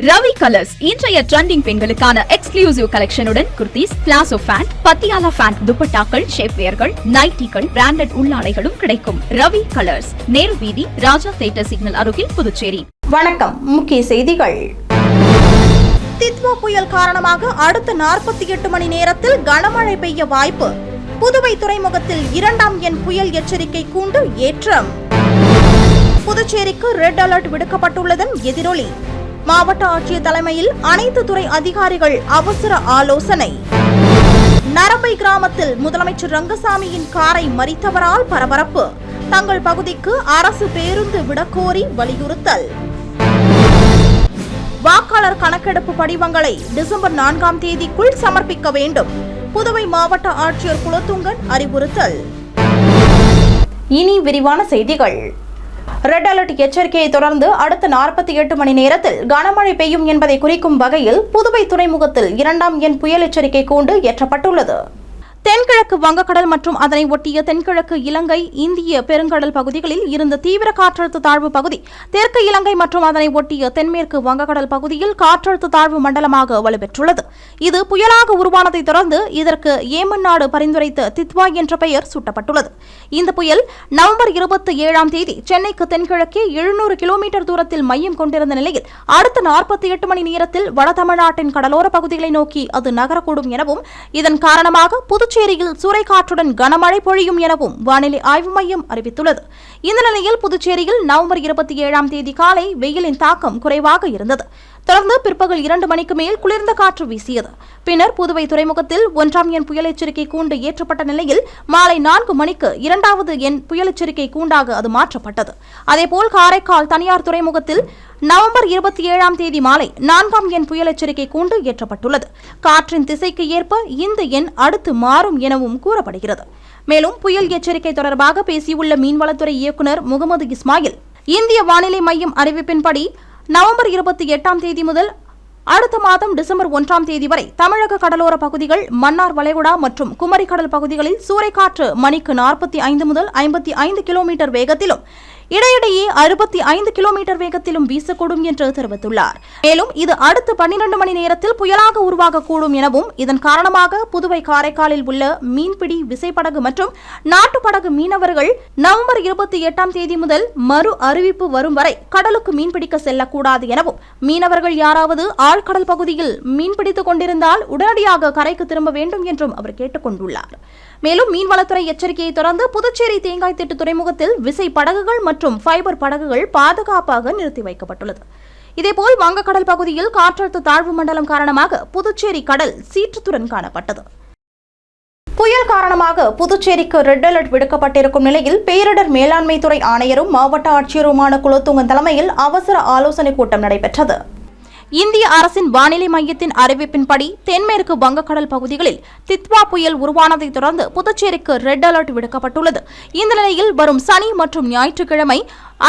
Ravi colours இன்றைய trending பெண்களுக்கான exclusive கலெக்ஷனுடன் kurtis, palazzo pant, Patiala pant, துப்பட்டாக்கள், ஷேப்வேர்கள், நைட்டிகள், பிராண்டட் உள்ளாடைகளும் கிடைக்கும். ரவி கலர்ஸ், நேரு வீதி, ராஜா தியேட்டர் சிக்னல் அருகில், புதுச்சேரி. வணக்கம். முக்கிய செய்திகள். தித்வா புயல் காரணமாக அடுத்த 48 மணி நேரத்தில் கனமழை பெய்ய வாய்ப்பு. புதுவை துறைமுகத்தில் 2ஆம் எண் புயல் எச்சரிக்கை கூண்டு ஏற்றம். புதுச்சேரிக்கு ரெட் அலர்ட் விடுக்கப்பட்டுள்ளதன் எதிரொலி. மாவட்ட ஆட்சியர் தலைமையில் அனைத்து துறை அதிகாரிகள் அவசர ஆலோசனை. நரம்பை கிராமத்தில் முதலமைச்சர் ரங்கசாமியின் காரை மறித்தவரால் பரபரப்பு. தங்கள் பகுதிக்கு அரசு பேருந்து விடக்கோரி வலியுறுத்தல். வாக்காளர் கணக்கெடுப்பு படிவங்களை டிசம்பர் 4ஆம் தேதிக்குள் சமர்ப்பிக்க வேண்டும். புதுவை மாவட்ட ஆட்சியர் குலத்துங்கன் அறிவுறுத்தல். இனி விரிவான செய்திகள். ரெட் அலர்ட் எச்சரிக்கையை தொடர்ந்து அடுத்த 48 மணி நேரத்தில் கனமழை பெய்யும் என்பதை குறிக்கும் வகையில் புதுவை துறைமுகத்தில் 2ஆம் எண் புயல் எச்சரிக்கை கூண்டு ஏற்றப்பட்டுள்ளது. தென்கிழக்கு வங்கக்கடல் மற்றும் அதனை ஒட்டிய தென்கிழக்கு இலங்கை, இந்திய பெருங்கடல் பகுதிகளில் இருந்த தீவிர காற்றழுத்த தாழ்வு பகுதி தெற்கு இலங்கை மற்றும் அதனை ஒட்டிய தென்மேற்கு வங்கக்கடல் பகுதியில் காற்றழுத்த தாழ்வு மண்டலமாக வலுப்பெற்றுள்ளது. இது புயலாக உருவானதை தொடர்ந்து இதற்கு ஏமன் நாடு பரிந்துரைத்த தித்வா என்ற பெயர் சூட்டப்பட்டுள்ளது. இந்த புயல் நவம்பர் 27ஆம் தேதி சென்னைக்கு தென்கிழக்கே 700 கிலோமீட்டர் தூரத்தில் மையம் கொண்டிருந்த நிலையில் அடுத்த 48 மணி நேரத்தில் வட தமிழ்நாட்டின் கடலோர பகுதிகளை நோக்கி அது நகரக்கூடும் எனவும் இதன் காரணமாக புதுச்சேரியில் சூறைக்காற்றுடன் கனமழை பொழியும் எனவும் வானிலை ஆய்வு மையம் அறிவித்துள்ளது. இந்த நிலையில் புதுச்சேரியில் நவம்பர் 27ஆம் தேதி காலை வெயிலின் தாக்கம் குறைவாக இருந்தது. தொடர்ந்து பிற்பகல் 2 மணிக்கு மேல் குளிர்ந்த காற்று வீசியது. பின்னர் புதுவை துறைமுகத்தில் 1ஆம் எண் புயல் எச்சரிக்கை கூண்டு ஏற்றப்பட்ட நிலையில் மாலை 4 மணிக்கு 2வது எண் புயல் எச்சரிக்கை கூண்டாக அது மாற்றப்பட்டது. அதேபோல் காரைக்கால் தனியார் துறைமுகத்தில் நவம்பர் 27ஆம் தேதி மாலை 4ஆம் எண் புயல் எச்சரிக்கை கூண்டு ஏற்றப்பட்டுள்ளது. காற்றின் திசைக்கு ஏற்ப இந்த எண் அடுத்து மாறும் எனவும் கூறப்படுகிறது. மேலும் புயல் எச்சரிக்கை தொடர்பாக பேசியுள்ள மீன்வளத்துறை இயக்குநர் முகமது இஸ்மாயில், இந்திய வானிலை மையம் அறிவிப்பின்படி நவம்பர் 28ஆம் தேதி முதல் அடுத்த மாதம் டிசம்பர் 1ஆம் தேதி வரை தமிழக கடலோர பகுதிகள், மன்னார் வளைகுடா மற்றும் குமரி கடல் பகுதிகளில் சூறைக்காற்று மணிக்கு 45 முதல் 55 கிலோமீட்டர் வேகத்திலும் இடையிடையே 65 கிலோமீட்டர் வேகத்திலும் வீசக்கூடும் என்று தெரிவித்துள்ளார். மேலும் இது அடுத்த 12 மணி நேரத்தில் புயலாக உருவாகக்கூடும் எனவும் இதன் காரணமாக புதுவை காரைக்காலில் உள்ள மீன்பிடி விசைப்படகு மற்றும் நாட்டுப்படகு மீனவர்கள் நவம்பர் 28ஆம் தேதி முதல் மறு அறிவிப்பு வரும் வரை கடலுக்கு மீன்பிடிக்க செல்லக்கூடாது எனவும் மீனவர்கள் யாராவது ஆழ்கடல் பகுதியில் மீன்பிடித்துக் கொண்டிருந்தால் உடனடியாக கரைக்கு திரும்ப வேண்டும் என்றும் அவர் கேட்டுக் கொண்டுள்ளார். மேலும் மீன்வளத்துறை எச்சரிக்கையை தொடர்ந்து புதுச்சேரி தேங்காய் திட்டு துறைமுகத்தில் விசை படகுகள் மற்றும் ஃபைபர் படகுகள் பாதுகாப்பாக நிறுத்தி வைக்கப்பட்டுள்ளது. இதேபோல் வங்கக்கடல் பகுதியில் காற்றழுத்த தாழ்வு மண்டலம் காரணமாக புதுச்சேரி கடல் சீற்றத்துடன் காணப்பட்டது. புயல் காரணமாக புதுச்சேரிக்கு ரெட் அலர்ட் விடுக்கப்பட்டிருக்கும் நிலையில் பேரிடர் மேலாண்மை துறை ஆணையரும் மாவட்ட ஆட்சியருமான குலத்துங்கன் தலைமையில் அவசர ஆலோசனைக் கூட்டம் நடைபெற்றது. இந்திய அரசின் வானிலை மையத்தின் அறிவிப்பின்படி தென்மேற்கு வங்கக்கடல் பகுதிகளில் தித்வா புயல் உருவானதை தொடர்ந்து புதுச்சேரிக்கு ரெட் அலர்ட் விடுக்கப்பட்டுள்ளது. இந்த நிலையில் வரும் சனி மற்றும் ஞாயிற்றுக்கிழமை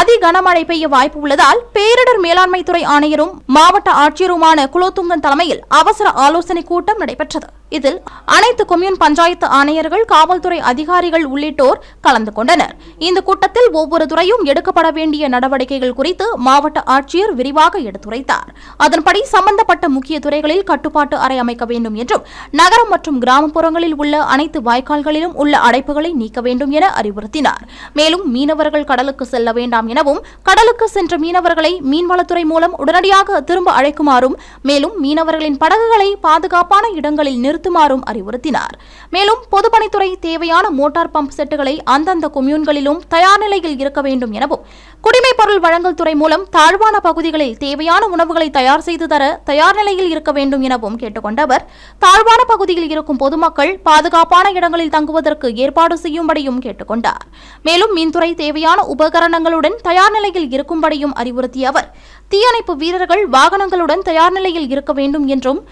அதி கனமழை பெய்ய வாய்ப்பு உள்ளதால் பேரிடர் மேலாண்மை துறை ஆணையரும் மாவட்ட ஆட்சியருமான குலோத்துங்கன் தலைமையில் அவசர ஆலோசனைக் கூட்டம் நடைபெற்றது. இதில் அனைத்து கொம்யூன் பஞ்சாயத்து ஆணையர்கள், காவல்துறை அதிகாரிகள் உள்ளிட்டோர் கலந்து கொண்டனர். இந்த கூட்டத்தில் ஒவ்வொரு துறையும் எடுக்கப்பட வேண்டிய நடவடிக்கைகள் குறித்து மாவட்ட ஆட்சியர் விரிவாக எடுத்துரைத்தார். அதன்படி சம்பந்தப்பட்ட முக்கிய துறைகளில் கட்டுப்பாட்டு அறை அமைக்க வேண்டும் என்றும் நகரம் மற்றும் கிராமப்புறங்களில் உள்ள அனைத்து வாய்க்கால்களிலும் உள்ள அடைப்புகளை நீக்க வேண்டும் என அறிவுறுத்தினார். மேலும் மீனவர்கள் கடலுக்கு செல்ல வேண்டாம் எனவும் கடலுக்கு சென்ற மீனவர்களை மீன்வளத்துறை மூலம் உடனடியாக திரும்ப அழைக்குமாறும் மேலும் மீனவர்களின் படகுகளை பாதுகாப்பான இடங்களில் நிறுத்துமாறும் அறிவுறுத்தினார். மேலும் பொதுப்பணித்துறை தேவையான மோட்டார் பம்ப் செட்டுகளை அந்தந்த கொம்யூன்களிலும் தயார் நிலையில் இருக்க வேண்டும் எனவும் குடிமைப் பொருள் வழங்கல் துறை மூலம் தாழ்வான பகுதிகளில் தேவையான உணவுகளை தயார் செய்து தர தயார் நிலையில் இருக்க வேண்டும் எனவும் கேட்டுக்கொண்ட அவர் தாழ்வான பகுதியில் இருக்கும் பொதுமக்கள் பாதுகாப்பான இடங்களில் தங்குவதற்கு ஏற்பாடு செய்யும்படியும் கேட்டுக்கொண்டார். மேலும் மின்துறை தேவையான உபகரணங்களுடன் தயார் நிலையில் இருக்கும்படியும் அறிவுறுத்திய அவர் தீயணைப்பு வீரர்கள் வாகனங்களுடன் தயார் நிலையில் இருக்க வேண்டும் என்றும்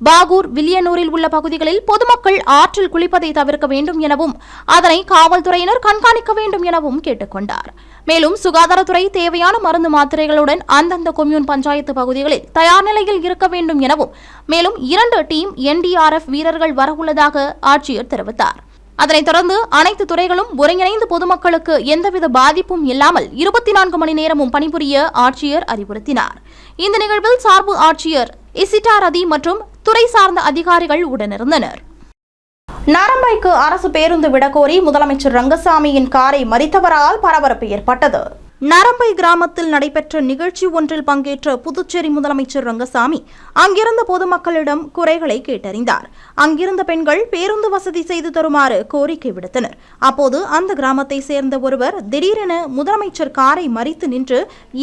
பாகூர், வில்லியனூரில் உள்ள பகுதிகளில் பொதுமக்கள் ஆற்றில் குளிப்பதை தவிர்க்க வேண்டும் எனவும் அதனை காவல்துறையினர் கண்காணிக்க வேண்டும் எனவும் கேட்டுக்கொண்டார். மேலும் சுகாதாரத்துறை தேவையான மருந்து மாத்திரைகளுடன் அந்தந்த கொம்யூன் பஞ்சாயத்து பகுதிகளில் தயார் நிலையில் இருக்க வேண்டும் எனவும் மேலும் 2 டீம் NDRF வீரர்கள் வரவுள்ளதாக ஆட்சியர் தெரிவித்தார். அதனைத் தொடர்ந்து அனைத்து துறைகளும் ஒருங்கிணைந்து பொதுமக்களுக்கு எந்தவித பாதிப்பும் இல்லாமல் 24 மணி நேரமும் பணிபுரிய ஆட்சியர் அறிவுறுத்தினார். இந்த நிகழ்வில் சார்பு ஆட்சியர் இசிட்டா ரதி மற்றும் துறை சார்ந்த அதிகாரிகள் உடனிருந்தனர். நரம்பைக்கு அரசு பேருந்து விடக்கோரி முதலமைச்சர் ரங்கசாமியின் காரை மறித்தவரால் பரபரப்பு ஏற்பட்டது. நரம்பை கிராமத்தில் நடைபெற்ற நிகழ்ச்சி ஒன்றில் பங்கேற்ற புதுச்சேரி முதலமைச்சர் ரங்கசாமி அங்கிருந்த பொதுமக்களிடம் குறைகளை கேட்டறிந்தார். அங்கிருந்த பெண்கள் பேருந்து வசதி செய்து தருமாறு கோரிக்கை விடுத்தனர். அப்போது அந்த கிராமத்தை சேர்ந்த ஒருவர் திடீரென முதலமைச்சர் காரை மறித்து நின்று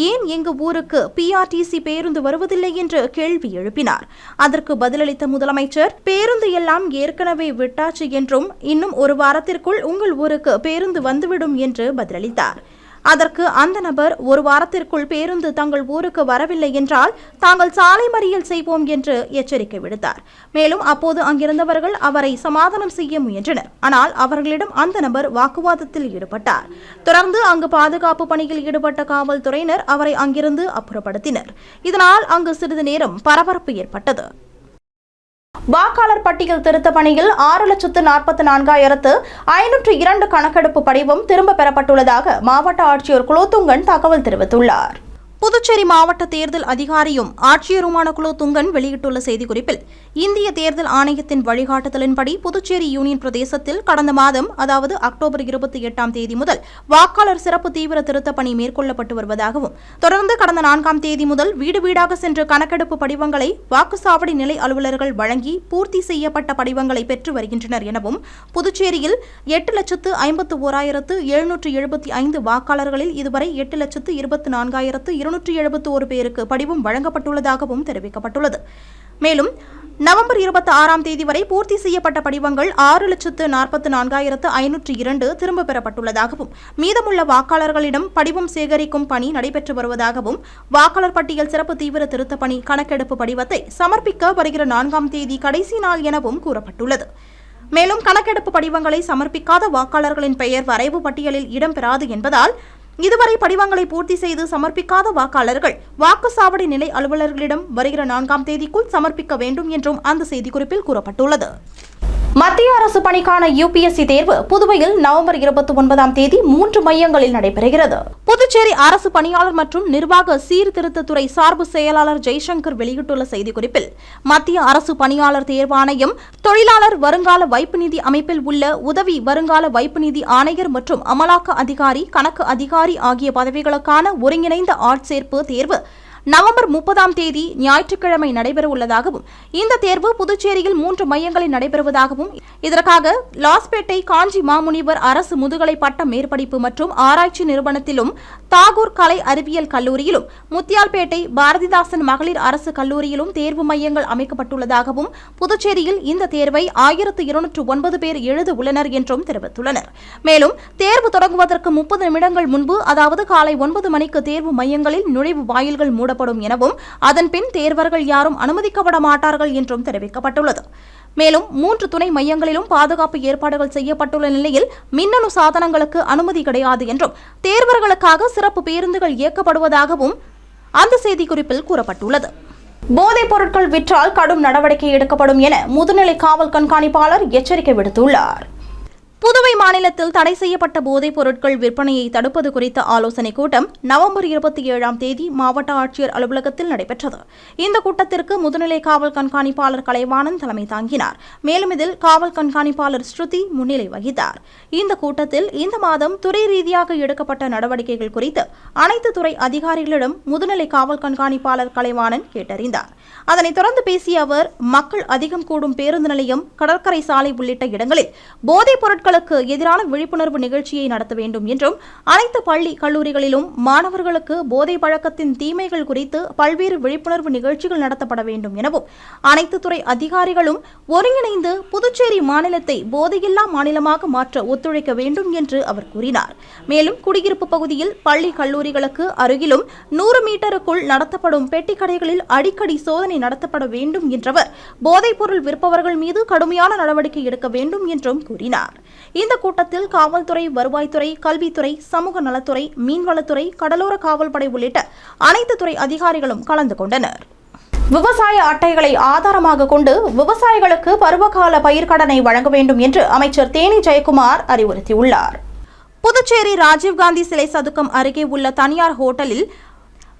ஏன் எங்க ஊருக்கு பிஆர்டிசி பேருந்து வருவதில்லை என்று கேள்வி எழுப்பினார். அதற்கு பதிலளித்த முதலமைச்சர் பேருந்து எல்லாம் ஏற்கனவே விட்டாச்சு என்றும் இன்னும் ஒரு வாரத்திற்குள் உங்கள் ஊருக்கு பேருந்து வந்துவிடும் என்று பதிலளித்தார். அதற்கு அந்த நபர் ஒரு வாரத்திற்குள் பேருந்து தங்கள் ஊருக்கு வரவில்லை என்றால் தாங்கள் சாலை மறியல் செய்வோம் என்று எச்சரிக்கை விடுத்தார். மேலும் அப்போது அங்கிருந்தவர்கள் அவரை சமாதானம் செய்ய முயன்றனர். ஆனால் அவர்களிடம் அந்த நபர் வாக்குவாதத்தில் ஈடுபட்டார். தொடர்ந்து அங்கு பாதுகாப்பு பணியில் ஈடுபட்ட காவல்துறையினர் அவரை அங்கிருந்து அப்புறப்படுத்தினர். இதனால் அங்கு சிறிது நேரம் பரபரப்பு ஏற்பட்டது. வாக்காளர் பட்டியல் திருத்த பணியில் 6,44,502 கணக்கெடுப்பு படிவம் திரும்ப பெறப்பட்டுள்ளதாக மாவட்ட ஆட்சியர் குலோத்துங்கன் தகவல் தெரிவித்துள்ளார். புதுச்சேரி மாவட்ட தேர்தல் அதிகாரியும் ஆட்சியருமான குலோத்துங்கன் வெளியிட்டுள்ள செய்திக்குறிப்பில் இந்திய தேர்தல் ஆணையத்தின் வழிகாட்டுதலின்படி புதுச்சேரி யூனியன் பிரதேசத்தில் கடந்த மாதம் அதாவது அக்டோபர் 28ஆம் தேதி முதல் வாக்காளர் சிறப்பு தீவிர திருத்த பணி மேற்கொள்ளப்பட்டு வருவதாகவும் தொடர்ந்து கடந்த 4ஆம் தேதி முதல் வீடு வீடாக சென்று கணக்கெடுப்பு படிவங்களை வாக்குச்சாவடி நிலை அலுவலர்கள் வழங்கி பூர்த்தி செய்யப்பட்ட படிவங்களை பெற்று வருகின்றனர் எனவும் புதுச்சேரியில் 8,51,775 வாக்காளர்களில் இதுவரை 8,24,271 பேருக்கு படிவம் வழங்கப்பட்டுள்ளதாகவும் தெரிவிக்கப்பட்டுள்ளது. மேலும் நவம்பர் 26ஆம் தேதி வரை பூர்த்தி செய்யப்பட்ட படிவங்கள் 6,44,502 திரும்ப பெறப்பட்டுள்ளதாகவும் மீதமுள்ள வாக்காளர்களிடம் படிவம் சேகரிக்கும் பணி நடைபெற்று வருவதாகவும் வாக்காளர் பட்டியல் சிறப்பு தீவிர திருத்த பணி கணக்கெடுப்பு படிவத்தை சமர்ப்பிக்க வருகிற 4ஆம் தேதி கடைசி நாள் எனவும் கூறப்பட்டுள்ளது. மேலும் கணக்கெடுப்பு படிவங்களை சமர்ப்பிக்காத வாக்காளர்களின் பெயர் வரைவு பட்டியலில் இடம்பெறாது என்பதால் இதுவரை படிவங்களை பூர்த்தி செய்து சமர்ப்பிக்காத வாக்காளர்கள் வாக்குச்சாவடி நிலை அலுவலர்களிடம் வருகிற 4ஆம் தேதிக்குள் சமர்ப்பிக்க வேண்டும் என்றும் அந்த செய்திக்குறிப்பில் கூறப்பட்டுள்ளது. மத்திய அரசு பணிக்கான யுபிஎஸ்சி தேர்வு புதுவையில் நவம்பர் 29ஆம் தேதி 3 மையங்களில் நடைபெறுகிறது. புதுச்சேரி அரசு பணியாளர் மற்றும் நிர்வாக சீர்திருத்தத்துறை சார்பு செயலாளர் ஜெய்சங்கர் வெளியிட்டுள்ள செய்திக்குறிப்பில் மத்திய அரசு பணியாளர் தேர்வாணையம் தொழிலாளர் வருங்கால வைப்பு நிதி அமைப்பில் உள்ள உதவி வருங்கால வைப்பு நிதி ஆணையர் மற்றும் அமலாக்க அதிகாரி கணக்கு அதிகாரி ஆகிய பதவிகளுக்கான ஒருங்கிணைந்த ஆட்சேர்ப்பு தேர்வு நவம்பர் 30ஆம் தேதி ஞாயிற்றுக்கிழமை நடைபெற உள்ளதாகவும் இந்த தேர்வு புதுச்சேரியில் 3 மையங்களில் நடைபெறுவதாகவும் இதற்காக லாஸ்பேட்டை காஞ்சி மாமுனிவர் அரசு முதுகலை பட்ட மேற்படிப்பு மற்றும் ஆராய்ச்சி நிறுவனத்திலும் தாகூர் கலை அறிவியல் கல்லூரியிலும் முத்தியால்பேட்டை பாரதிதாசன் மகளிர் அரசு கல்லூரியிலும் தேர்வு மையங்கள் அமைக்கப்பட்டுள்ளதாகவும் புதுச்சேரியில் இந்த தேர்வை 1209 பேர் எழுத உள்ளனர் என்றும் தெரிவித்துள்ளனர். மேலும் தேர்வு தொடங்குவதற்கு 30 நிமிடங்கள் முன்பு அதாவது காலை 9 மணிக்கு தேர்வு மையங்களில் நுழைவு வாயில்கள் மூடப்படும் எனவும் அதன் பின் தேர்வர்கள் யாரும் அனுமதிக்கப்பட மாட்டார்கள் என்றும் தெரிவிக்கப்பட்டுள்ளது. மேலும் 3 துணை மையங்களிலும் பாதுகாப்பு ஏற்பாடுகள் செய்யப்பட்டுள்ள நிலையில் மின்னணு சாதனங்களுக்கு அனுமதி கிடையாது என்றும் தேர்வர்களுக்காக சிறப்பு பேருந்துகள் இயக்கப்படுவதாகவும் அந்த செய்திக்குறிப்பில் கூறப்பட்டுள்ளது. போதைப் பொருட்கள் விற்றால் கடும் நடவடிக்கை எடுக்கப்படும் என முதுநிலை காவல் கண்காணிப்பாளர் எச்சரிக்கை விடுத்துள்ளார். புதுவை மாநிலத்தில் தடை செய்யப்பட்ட போதைப் பொருட்கள் விற்பனையை தடுப்பது குறித்த ஆலோசனைக் கூட்டம் நவம்பர் 27ஆம் தேதி மாவட்ட ஆட்சியர் அலுவலகத்தில் நடைபெற்றது. இந்த கூட்டத்திற்கு முதுநிலை காவல் கண்காணிப்பாளர் கலைவாணன் தலைமை தாங்கினார். மேலும் இதில் காவல் கண்காணிப்பாளர் ஸ்ருதி முன்னிலை வகித்தார். இந்த கூட்டத்தில் இந்த மாதம் துறை ரீதியாக எடுக்கப்பட்ட நடவடிக்கைகள் குறித்து அனைத்து துறை அதிகாரிகளிடம் முதுநிலை காவல் கண்காணிப்பாளர் கலைவாணன் கேட்டறிந்தார். அதனைத் தொடர்ந்து பேசிய அவர் மக்கள் அதிகம் கூடும் பேருந்து நிலையம் கடற்கரை சாலை உள்ளிட்ட இடங்களில் போதைப் பொருட்கள் எதிரான விழிப்புணர்வு நிகழ்ச்சியை நடத்த வேண்டும் என்றும் அனைத்து பள்ளி கல்லூரிகளிலும் மாணவர்களுக்கு போதை பழக்கத்தின் தீமைகள் குறித்து பல்வேறு விழிப்புணர்வு நிகழ்ச்சிகள் நடத்தப்பட வேண்டும் எனவும் அனைத்து துறை அதிகாரிகளும் ஒருங்கிணைந்து புதுச்சேரி மாநிலத்தை போதையில்லா மாநிலமாக மாற்ற ஒத்துழைக்க வேண்டும் என்று அவர் கூறினார். மேலும் குடியிருப்பு பகுதியில் பள்ளி கல்லூரிகளுக்கு அருகிலும் 100 மீட்டருக்குள் நடத்தப்படும் பெட்டி கடைகளில் அடிக்கடி சோதனை நடத்தப்பட வேண்டும் என்றவர் போதைப் பொருள் விற்பவர்கள் மீது கடுமையான நடவடிக்கை எடுக்க வேண்டும் என்றும் கூறினார். இந்த கூட்டத்தில் காவல்துறை, வருவாய்த்துறை, கல்வித்துறை, சமூக நலத்துறை, மீன்வளத்துறை, கடலோர காவல்படை உள்ளிட்ட அனைத்து துறை அதிகாரிகளும் கலந்து கொண்டனர். விவசாய அட்டைகளை ஆதாரமாக கொண்டு விவசாயிகளுக்கு பருவகால பயிர்க்கடனை வழங்க வேண்டும் என்று அமைச்சர் தேனி ஜெயக்குமார் அறிவுறுத்தியுள்ளார். புதுச்சேரி ராஜீவ்காந்தி சிலை சதுக்கம் அருகே உள்ள தனியார் ஹோட்டலில்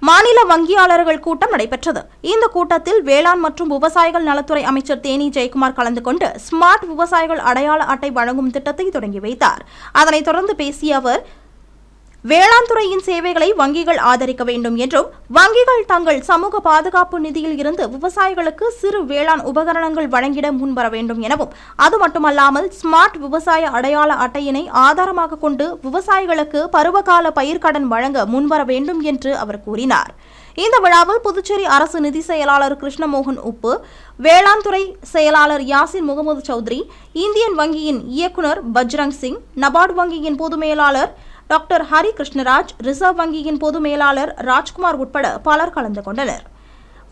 மாநில வங்கியாளர்கள் கூட்டம் நடைபெற்றது. இந்த கூட்டத்தில் வேளாண் மற்றும் விவசாயிகள் நலத்துறை அமைச்சர் தேனி ஜெயக்குமார் கலந்து கொண்டு ஸ்மார்ட் விவசாயிகள் அடையாள அட்டை வழங்கும் திட்டத்தை தொடங்கி வைத்தார். அதனைத் தொடர்ந்து பேசிய அவர், வேளாண் துறையின் சேவைகளை வங்கிகள் ஆதரிக்க வேண்டும் என்றும், வங்கிகள் தங்கள் சமூக பாதுகாப்பு நிதியில் இருந்து விவசாயிகளுக்கு சிறு வேளாண் உபகரணங்கள் வழங்கிட முன்வர வேண்டும் எனவும், அது மட்டுமல்லாமல் ஸ்மார்ட் விவசாய அடையாள அட்டையினை ஆதாரமாக கொண்டு விவசாயிகளுக்கு பருவகால பயிர்க்கடன் வழங்க முன்வர வேண்டும் என்று அவர் கூறினார். இந்த விழாவில் புதுச்சேரி அரசு நிதி செயலாளர் கிருஷ்ணமோகன் உப்பு, வேளாண் துறை செயலாளர் யாசின் முகமது சௌத்ரி, இந்தியன் வங்கியின் இயக்குநர் பஜ்ரங் சிங், நபார்டு வங்கியின் பொது மேலாளர் டாக்டர் ஹரி கிருஷ்ணராஜ், ரிசர்வ் வங்கியின் பொது மேலாளர் ராஜ்குமார் உட்பட பலர் கலந்து கொண்டனர்.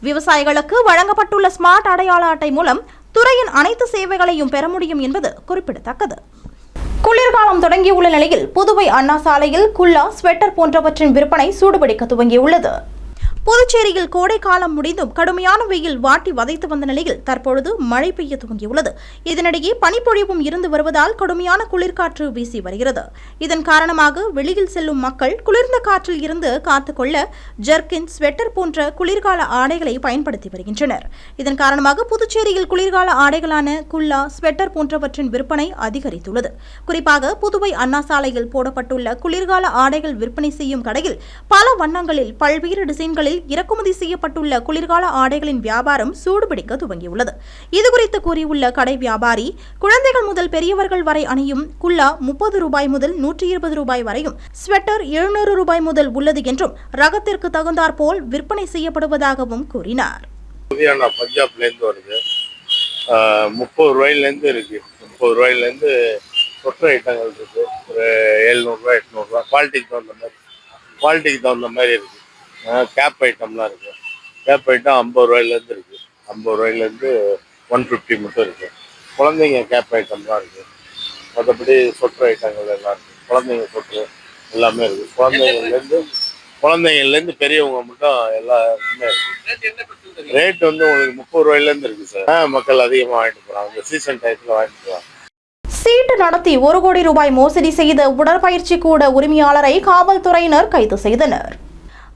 விவசாயிகளுக்கு வழங்கப்பட்டுள்ள ஸ்மார்ட் அடையாள அட்டை மூலம் துறையின் அனைத்து சேவைகளையும் பெற முடியும் என்பது குறிப்பிடத்தக்கது. குளிர்காலம் தொடங்கியுள்ள நிலையில் புதுவை அண்ணா சாலையில் குல்லா, ஸ்வெட்டர் போன்றவற்றின் விற்பனை சூடுபிடிக்க துவங்கியுள்ளது. புதுச்சேரியில் கோடை காலம் முடிந்தும் கடுமையான வெயில் வாட்டி வதைத்து வந்த நிலையில் தற்பொழுது மழை பெய்ய துவங்கியுள்ளது. இதனிடையே பனிப்பொழிவும் இருந்து வருவதால் கடுமையான குளிர்காற்று வீசி வருகிறது. இதன் காரணமாக வெளியில் செல்லும் மக்கள் குளிர்ந்த காற்றில் இருந்து காத்துக்கொள்ள ஜர்கின், ஸ்வெட்டர் போன்ற குளிர்கால ஆடைகளை பயன்படுத்தி வருகின்றனர். இதன் காரணமாக புதுச்சேரியில் குளிர்கால ஆடைகளான குல்லா, ஸ்வெட்டர் போன்றவற்றின் விற்பனை அதிகரித்துள்ளது. குறிப்பாக புதுவை அண்ணா சாலையில் போடப்பட்டுள்ள குளிர்கால ஆடைகள் விற்பனை செய்யும் கடையில் பல வண்ணங்களில் பல்வேறு டிசைன்களில் இறக்குமதி செய்யப்பட்டுள்ள குளிர்கால ஆடைகளின் வியாபாரம் சூடுபிடிக்க துவங்கியுள்ளது. இதுகுறித்து கூறியுள்ள கடை வியாபாரி, குழந்தைகள் முதல் பெரியவர்கள் வரை அணியும் குல்லா 30 ரூபாய் முதல் 120 ரூபாய் வரையும், ஸ்வெட்டர் 700 ரூபாய் முதல் உள்ளது என்றும் ரகத்திற்கு தகுந்தாற் போல் விற்பனை செய்யப்படுவதாகவும் கூறினார். பஞ்சாப்லேருந்து வருது, 30 ரூபாயிலேருந்து இருக்கு. 30 ரூபாயிலேருந்து சொற்ற ஐட்டங்கள் இருக்கு. ஒரு 700 ரூபாய், 800 ரூபாய், குவாலிட்டிக்கு தகுந்த மாதிரி இருக்கு. கேப் ஐட்டம்லாம் இருக்குது. கேப் ஐட்டம் 50 ரூபாயிலேருந்து இருக்குது. 50 ரூபாயிலேருந்து 150 மட்டும் இருக்குது. குழந்தைங்க கேப் ஐட்டம்லாம் இருக்குது. மற்றபடி சொற்ற ஐட்டங்கள் எல்லாம் இருக்குது. குழந்தைங்க சொற்று எல்லாமே இருக்குது. குழந்தைங்கள்லேருந்து பெரியவங்க மட்டும் எல்லாருக்குமே இருக்குது. ரேட் வந்து உங்களுக்கு 30 ரூபாயிலேருந்து இருக்குது சார். மக்கள் அதிகமாக வாங்கிட்டு போகிறாங்க. இந்த சீசன் டயத்தில் வாங்கிட்டு போகிறாங்க. சீட்டு நடத்தி 1 கோடி ரூபாய் மோசடி செய்த உடற்பயிற்சி கூட உரிமையாளரை காவல்துறையினர் கைது செய்தனர்.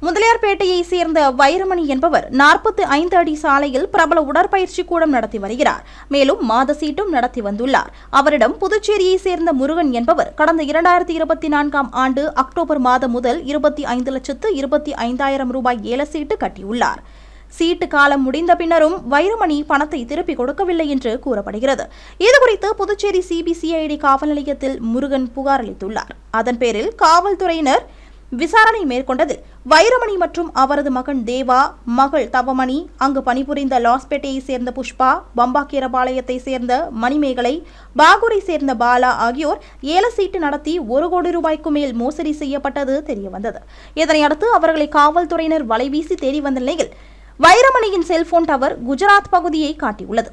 முதலியார்பேட்டையை சேர்ந்த வைரமணி என்பவர் 45 அடி சாலையில் பிரபல உடற்பயிற்சி கூடம் நடத்தி வருகிறார். மேலும் மாத சீட்டும் நடத்தி வந்துள்ளார். அவரிடம் புதுச்சேரியை சேர்ந்த முருகன் என்பவர் கடந்த 2024ஆம் ஆண்டு அக்டோபர் மாதம் முதல் 25,25,000 ரூபாய் ஏல சீட்டு கட்டியுள்ளார். சீட்டு காலம் முடிந்த பின்னரும் வைரமணி பணத்தை திருப்பிக் கொடுக்கவில்லை என்று கூறப்படுகிறது. இதுகுறித்து புதுச்சேரி சிபிசிஐடி காவல் நிலையத்தில் முருகன் புகார் அளித்துள்ளார். அதன் பேரில் காவல்துறையினர் விசாரணை மேற்கொண்டதில் வைரமணி மற்றும் அவரது மகன் தேவா, மகள் தவமணி, அங்கு பணிபுரிந்த லாஸ்பேட்டையை சேர்ந்த புஷ்பா, பம்பாக்கீரபாளையத்தை சேர்ந்த மணிமேகலை, பாகூரை சேர்ந்த பாலா ஆகியோர் ஏல சீட்டு நடத்தி 1 கோடி ரூபாய்க்கு மேல் மோசடி செய்யப்பட்டது தெரியவந்தது. இதனையடுத்து அவர்களை காவல்துறையினர் வலைவீசி தேடி வந்த நிலையில் வைரமணியின் செல்போன் டவர் குஜராத் பகுதியை காட்டியுள்ளது.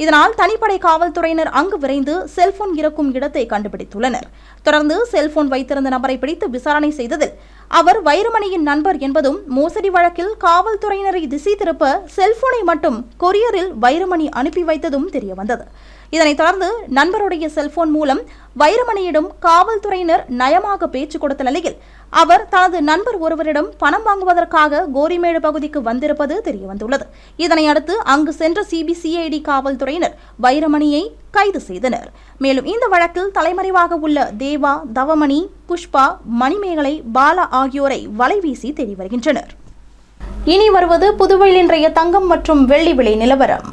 இதனால் தனிப்படை காவல்துறையினர் அங்கு விரைந்து செல்போன் இருக்கும் இடத்தை கண்டுபிடித்துள்ளனர். தொடர்ந்து செல்போன் வைத்திருந்த நபரை பிடித்து விசாரணை செய்ததில் அவர் வைரமணியின் நண்பர் என்பதும், மோசடி வழக்கில் காவல்துறையினரை திசை திருப்ப செல்போனை மட்டும் கொரியரில் வைரமணி அனுப்பி வைத்ததும் தெரியவந்தது. இதனைத் தொடர்ந்து நண்பருடைய செல்போன் மூலம் வைரமணியிடம் காவல்துறையினர் நயமாக பேச்சு கொடுத்த நிலையில் அவர் தனது நண்பர் ஒருவரிடம் பணம் வாங்குவதற்காக கோரிமேடு பகுதிக்கு வந்திருப்பது தெரியவந்துள்ளது. இதனையடுத்து அங்கு சென்ற சிபிசிஐடி காவல்துறையினர் வைரமணியை கைது செய்தனர். மேலும் இந்த வழக்கில் தலைமறைவாக உள்ள தேவா, தவமணி, புஷ்பா, மணிமேகலை, பாலா ஆகியோரை வலைவீசி தேடி வருகின்றனர். இனி வருவது புதுவையில் இன்றைய தங்கம் மற்றும் வெள்ளி விலை நிலவரம்.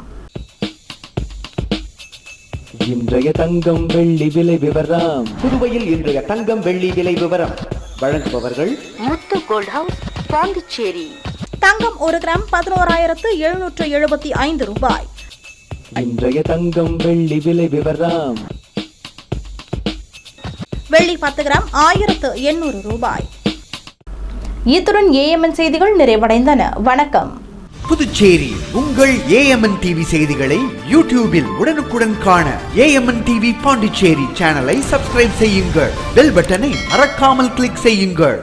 இன்றைய தங்கம் வெள்ளி விலை விவரம். புதுவையில் இன்றைய தங்கம் வெள்ளி விலை விவரம் வழங்குபவர்கள் முத்து கோல்ட் ஹவுஸ், பாண்டிச்சேரி. தங்கம் 1 கிராம் 11,775 ரூபாய். இன்றைய தங்கம் வெள்ளி விலை விவரம். வெள்ளி 10 கிராம் 1,800 ரூபாய். இத்துடன் ஏஎம்என் செய்திகள் நிறைவடைந்தன. வணக்கம். புதுச்சேரி உங்கள் ஏஎம்என் டிவி செய்திகளை யூடியூபில் உடனுக்குடன் காண ஏஎம்என் டிவி பாண்டிச்சேரி சேனலை சப்ஸ்கிரைப் செய்யுங்கள். பெல் பட்டனை மறக்காமல் கிளிக் செய்யுங்கள்.